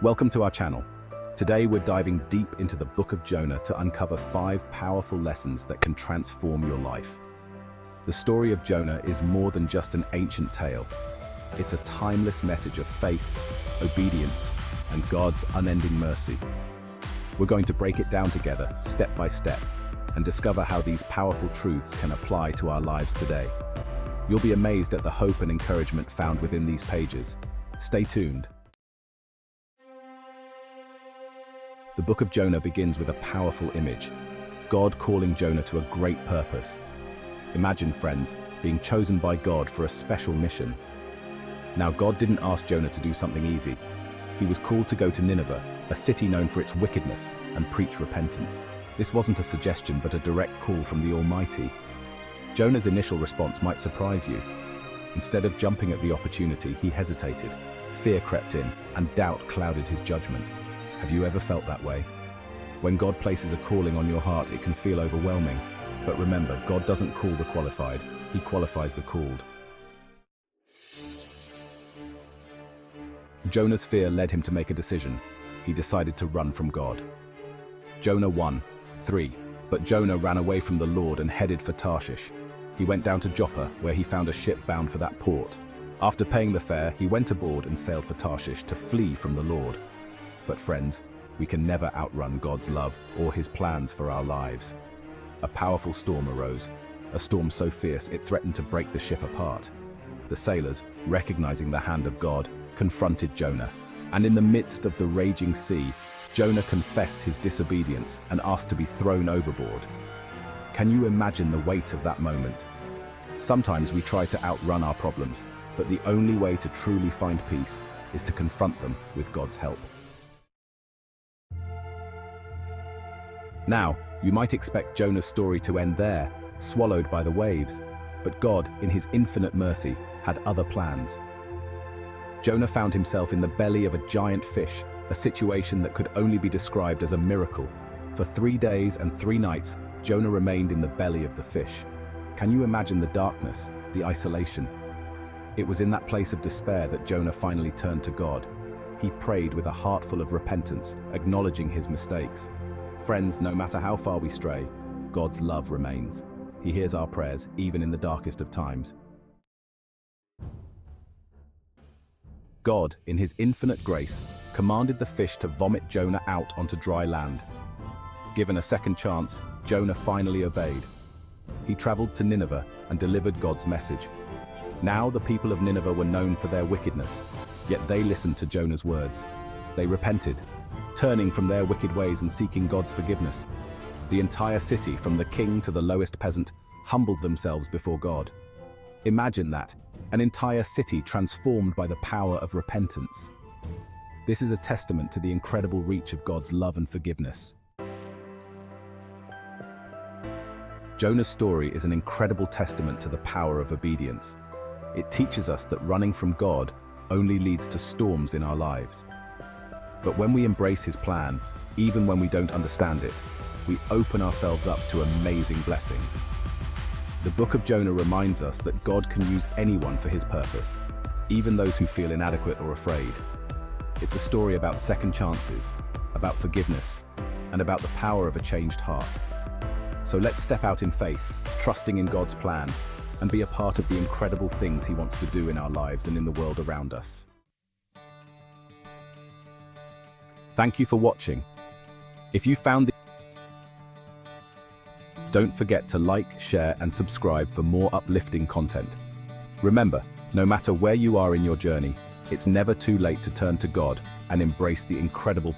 Welcome to our channel. Today we're diving deep into the book of Jonah to uncover 5 powerful lessons that can transform your life. The story of Jonah is more than just an ancient tale. It's a timeless message of faith, obedience, and God's unending mercy. We're going to break it down together, step by step, and discover how these powerful truths can apply to our lives today. You'll be amazed at the hope and encouragement found within these pages. Stay tuned. The book of Jonah begins with a powerful image, God calling Jonah to a great purpose. Imagine, friends, being chosen by God for a special mission. Now, God didn't ask Jonah to do something easy. He was called to go to Nineveh, a city known for its wickedness, and preach repentance. This wasn't a suggestion, but a direct call from the Almighty. Jonah's initial response might surprise you. Instead of jumping at the opportunity, he hesitated. Fear crept in, and doubt clouded his judgment. Have you ever felt that way? When God places a calling on your heart, it can feel overwhelming. But remember, God doesn't call the qualified, He qualifies the called. Jonah's fear led him to make a decision. He decided to run from God. Jonah 1:3. But Jonah ran away from the Lord and headed for Tarshish. He went down to Joppa, where he found a ship bound for that port. After paying the fare, he went aboard and sailed for Tarshish to flee from the Lord. But friends, we can never outrun God's love or His plans for our lives. A powerful storm arose, a storm so fierce it threatened to break the ship apart. The sailors, recognizing the hand of God, confronted Jonah. And in the midst of the raging sea, Jonah confessed his disobedience and asked to be thrown overboard. Can you imagine the weight of that moment? Sometimes we try to outrun our problems, but the only way to truly find peace is to confront them with God's help. Now, you might expect Jonah's story to end there, swallowed by the waves, but God, in His infinite mercy, had other plans. Jonah found himself in the belly of a giant fish, a situation that could only be described as a miracle. For 3 days and 3 nights, Jonah remained in the belly of the fish. Can you imagine the darkness, the isolation? It was in that place of despair that Jonah finally turned to God. He prayed with a heart full of repentance, acknowledging his mistakes. Friends, no matter how far we stray, God's love remains. He hears our prayers, even in the darkest of times. God, in His infinite grace, commanded the fish to vomit Jonah out onto dry land. Given a second chance, Jonah finally obeyed. He traveled to Nineveh and delivered God's message. Now the people of Nineveh were known for their wickedness, yet they listened to Jonah's words. They repented, turning from their wicked ways and seeking God's forgiveness. The entire city, from the king to the lowest peasant, humbled themselves before God. Imagine that, an entire city transformed by the power of repentance. This is a testament to the incredible reach of God's love and forgiveness. Jonah's story is an incredible testament to the power of obedience. It teaches us that running from God only leads to storms in our lives. But when we embrace His plan, even when we don't understand it, we open ourselves up to amazing blessings. The book of Jonah reminds us that God can use anyone for His purpose, even those who feel inadequate or afraid. It's a story about second chances, about forgiveness, and about the power of a changed heart. So let's step out in faith, trusting in God's plan, and be a part of the incredible things He wants to do in our lives and in the world around us. Thank you for watching. If you found the Don't forget to like, share, and subscribe for more uplifting content. Remember, no matter where you are in your journey, it's never too late to turn to God and embrace the incredible